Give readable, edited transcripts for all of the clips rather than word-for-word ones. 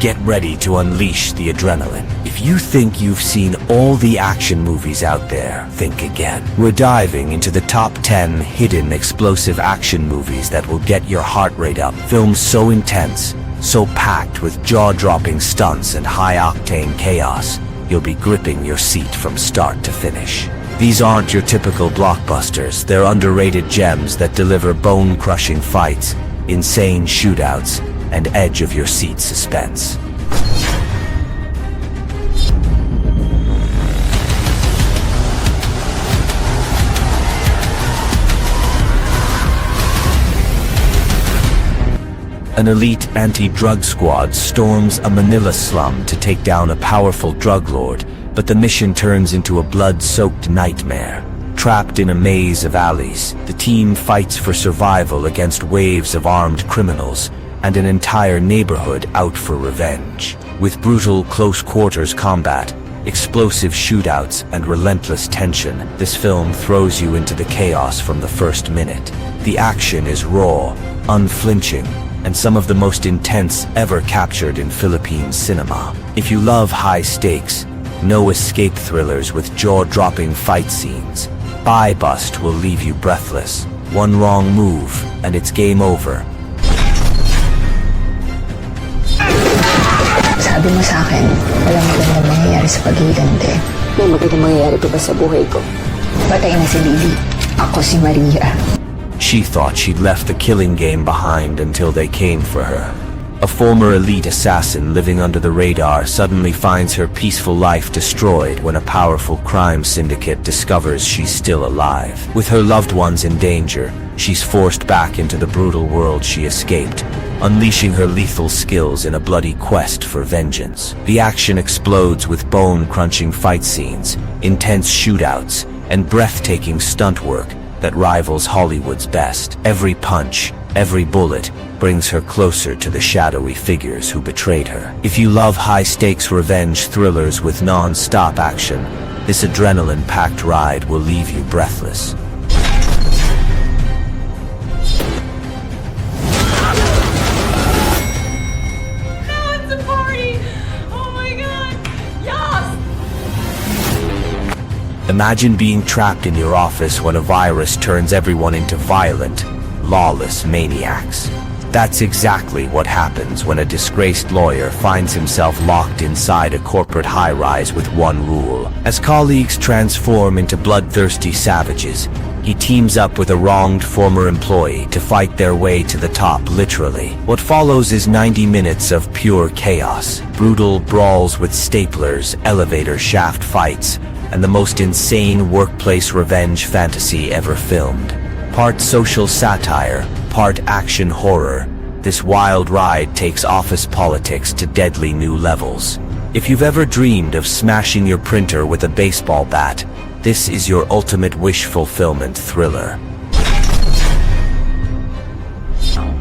Get ready to unleash the adrenaline. If you think you've seen all the action movies out there, think again. We're diving into the top 10 hidden explosive action movies that will get your heart rate up. Films so intense, so packed with jaw-dropping stunts and high-octane chaos, you'll be gripping your seat from start to finish. These aren't your typical blockbusters. They're underrated gems that deliver bone-crushing fights, insane shootouts, and edge-of-your-seat suspense. An elite anti-drug squad storms a Manila slum to take down a powerful drug lord, but the mission turns into a blood-soaked nightmare. Trapped in a maze of alleys, the team fights for survival against waves of armed criminals and an entire neighborhood out for revenge. With brutal close-quarters combat, explosive shootouts, and relentless tension, this film throws you into the chaos from the first minute. The action is raw, unflinching, and some of the most intense ever captured in Philippine cinema. If you love high stakes, no escape thrillers with jaw-dropping fight scenes, Buy Bust will leave you breathless. One wrong move, and it's game over. Sabi mo sa akin, walang magandang mangyayari sa paghihigante. May magandang mangyayari pa ba sa buhay ko? Patay na si Lily. Ako si Maria. She thought she'd left the killing game behind until they came for her. A former elite assassin living under the radar suddenly finds her peaceful life destroyed when a powerful crime syndicate discovers she's still alive. With her loved ones in danger, she's forced back into the brutal world she escaped, unleashing her lethal skills in a bloody quest for vengeance. The action explodes with bone-crunching fight scenes, intense shootouts, and breathtaking stunt work that rivals Hollywood's best. Every punch, every bullet, brings her closer to the shadowy figures who betrayed her. If you love high-stakes revenge thrillers with non-stop action, this adrenaline-packed ride will leave you breathless. Imagine being trapped in your office when a virus turns everyone into violent, lawless maniacs. That's exactly what happens when a disgraced lawyer finds himself locked inside a corporate high-rise with one rule. As colleagues transform into bloodthirsty savages, he teams up with a wronged former employee to fight their way to the top, literally. What follows is 90 minutes of pure chaos, brutal brawls with staplers, elevator shaft fights, and the most insane workplace revenge fantasy ever filmed. Part social satire, part action horror, this wild ride takes office politics to deadly new levels. If you've ever dreamed of smashing your printer with a baseball bat, this is your ultimate wish fulfillment thriller.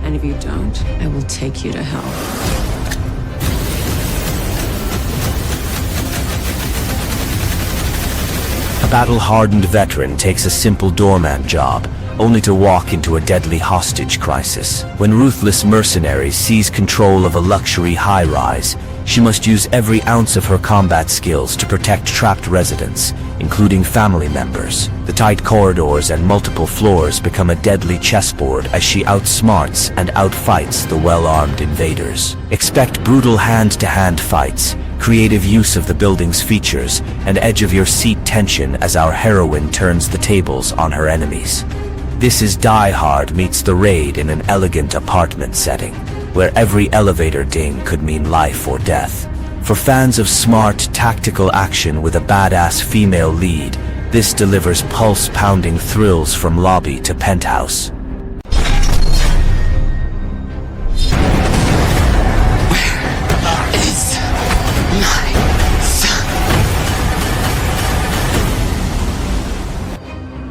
And if you don't, I will take you to hell. A battle-hardened veteran takes a simple doorman job, only to walk into a deadly hostage crisis. When ruthless mercenaries seize control of a luxury high-rise, she must use every ounce of her combat skills to protect trapped residents, including family members. The tight corridors and multiple floors become a deadly chessboard as she outsmarts and outfights the well-armed invaders. Expect brutal hand-to-hand fights, creative use of the building's features, and edge-of-your-seat tension as our heroine turns the tables on her enemies. This is Die Hard meets The Raid in an elegant apartment setting, where every elevator ding could mean life or death. For fans of smart, tactical action with a badass female lead, this delivers pulse-pounding thrills from lobby to penthouse.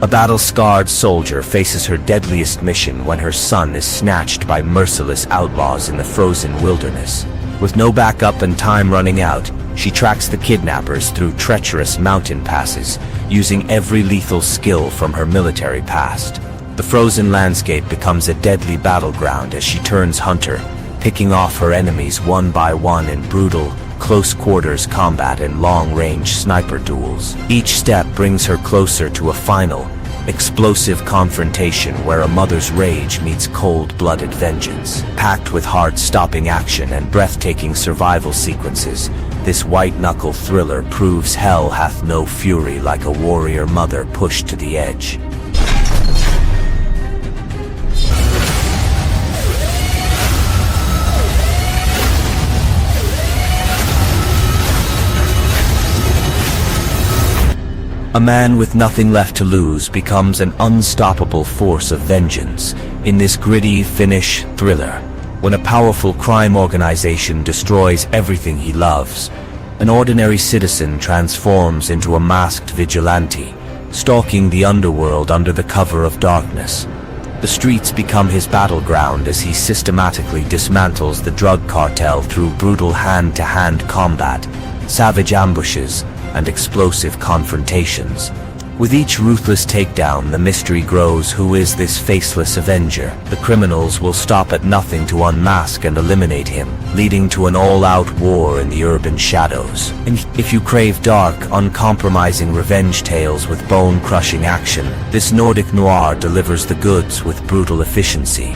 A battle-scarred soldier faces her deadliest mission when her son is snatched by merciless outlaws in the frozen wilderness. With no backup and time running out, she tracks the kidnappers through treacherous mountain passes, using every lethal skill from her military past. The frozen landscape becomes a deadly battleground as she turns hunter, picking off her enemies one by one in brutal, close-quarters combat and long-range sniper duels. Each step brings her closer to a final, explosive confrontation where a mother's rage meets cold-blooded vengeance. Packed with heart-stopping action and breathtaking survival sequences, this white-knuckle thriller proves hell hath no fury like a warrior mother pushed to the edge. A man with nothing left to lose becomes an unstoppable force of vengeance in this gritty Finnish thriller. When a powerful crime organization destroys everything he loves, an ordinary citizen transforms into a masked vigilante, stalking the underworld under the cover of darkness. The streets become his battleground as he systematically dismantles the drug cartel through brutal hand-to-hand combat, savage ambushes, and explosive confrontations. With each ruthless takedown, the mystery grows: who is this faceless avenger? The criminals will stop at nothing to unmask and eliminate him, leading to an all-out war in the urban shadows. And if you crave dark, uncompromising revenge tales with bone-crushing action, this Nordic noir delivers the goods with brutal efficiency.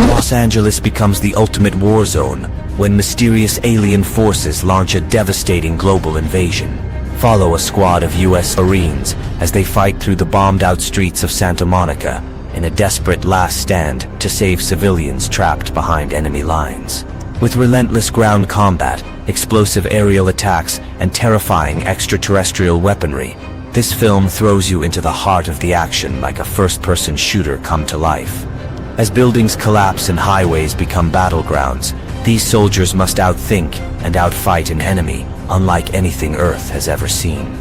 Los Angeles becomes the ultimate war zone when mysterious alien forces launch a devastating global invasion. Follow a squad of U.S. Marines as they fight through the bombed-out streets of Santa Monica in a desperate last stand to save civilians trapped behind enemy lines. With relentless ground combat, explosive aerial attacks, and terrifying extraterrestrial weaponry, this film throws you into the heart of the action like a first-person shooter come to life. As buildings collapse and highways become battlegrounds, these soldiers must outthink and outfight an enemy unlike anything Earth has ever seen.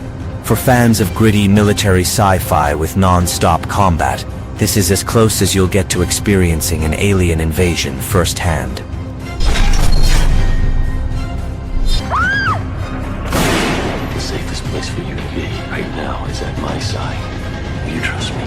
For fans of gritty military sci-fi with non-stop combat, this is as close as you'll get to experiencing an alien invasion firsthand. The safest place for you to be right now is at my side. Will you trust me?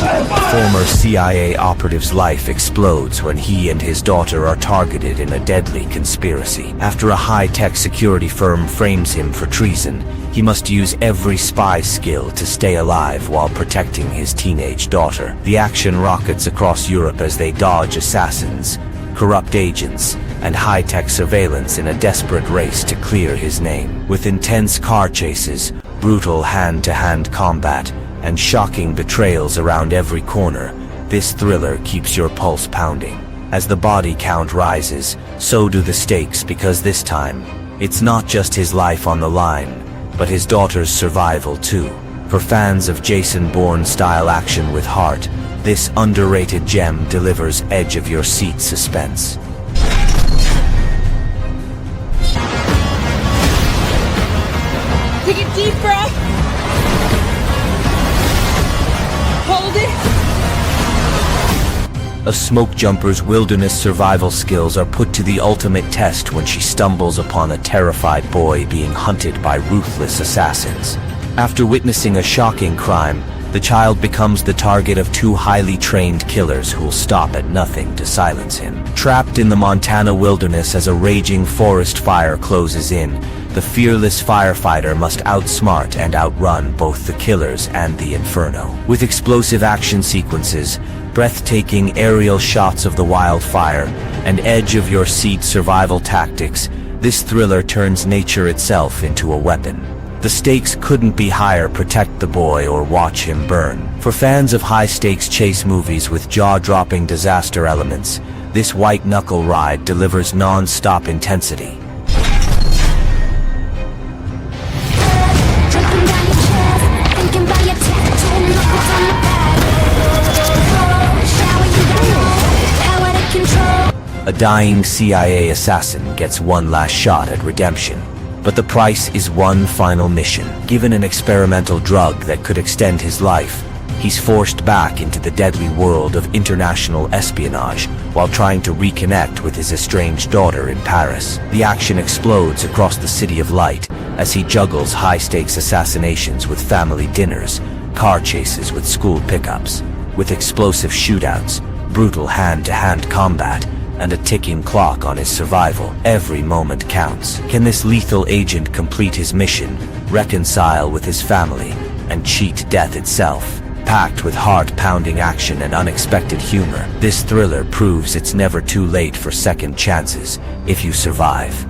A former CIA operative's life explodes when he and his daughter are targeted in a deadly conspiracy. After a high-tech security firm frames him for treason, he must use every spy skill to stay alive while protecting his teenage daughter. The action rockets across Europe as they dodge assassins, corrupt agents, and high-tech surveillance in a desperate race to clear his name. With intense car chases, brutal hand-to-hand combat, and shocking betrayals around every corner, this thriller keeps your pulse pounding. As the body count rises, so do the stakes, because this time, it's not just his life on the line, but his daughter's survival too. For fans of Jason Bourne-style action with heart, this underrated gem delivers edge-of-your-seat suspense. Take a deep breath. Hold it. A smoke jumper's wilderness survival skills are put to the ultimate test when she stumbles upon a terrified boy being hunted by ruthless assassins. After witnessing a shocking crime, the child becomes the target of two highly trained killers who'll stop at nothing to silence him. Trapped in the Montana wilderness as a raging forest fire closes in, the fearless firefighter must outsmart and outrun both the killers and the inferno. With explosive action sequences, breathtaking aerial shots of the wildfire, and edge-of-your-seat survival tactics, this thriller turns nature itself into a weapon. The stakes couldn't be higher: protect the boy or watch him burn. For fans of high-stakes chase movies with jaw-dropping disaster elements, this white-knuckle ride delivers non-stop intensity. A dying CIA assassin gets one last shot at redemption, but the price is one final mission. Given an experimental drug that could extend his life, He's forced back into the deadly world of international espionage while trying to reconnect with his estranged daughter in Paris. The action explodes across the City of Light as he juggles high-stakes assassinations with family dinners, car chases with school pickups, with explosive shootouts, brutal hand-to-hand combat, and a ticking clock on his survival. Every moment counts. Can this lethal agent complete his mission, reconcile with his family, and cheat death itself? Packed with heart-pounding action and unexpected humor, this thriller proves it's never too late for second chances if you survive.